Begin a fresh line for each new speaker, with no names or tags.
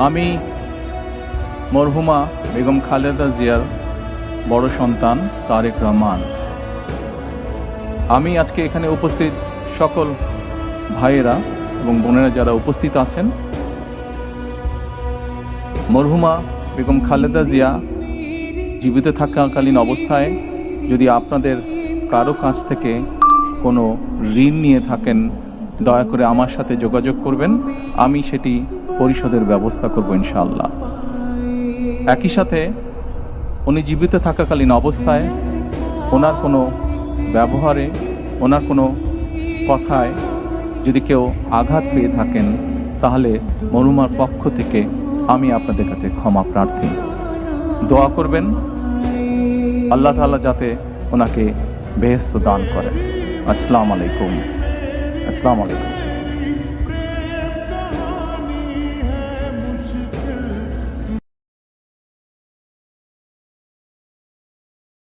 আমি মরহুমা বেগম খালেদা জিয়ার বড় সন্তান তারেক রহমান। আমি আজকে এখানে উপস্থিত সকল ভাইয়েরা এবং বোনেরা যারা উপস্থিত আছেন, মরহুমা বেগম খালেদা জিয়া জীবিত থাকাকালীন অবস্থায় যদি আপনাদের কারো কাছ থেকে কোনো ঋণ নিয়ে থাকেন, দয়া করে আমার সাথে যোগাযোগ করবেন, আমি সেটি পরিশোধের ব্যবস্থা করব ইনশাআল্লাহ। একই সাথে উনি জীবিত থাকাকালীন অবস্থায় ওনার কোনো ব্যবহারে, ওনার কোনো কথায় যদি কেউ আঘাত পেয়ে থাকেন, তাহলে মরহুমার পক্ষ থেকে আমি আপনাদের কাছে ক্ষমা প্রার্থী। দোয়া করবেন আল্লাহ তাআলা যাতে ওনাকে বেহেশত দান করেন। আসসালামু আলাইকুম।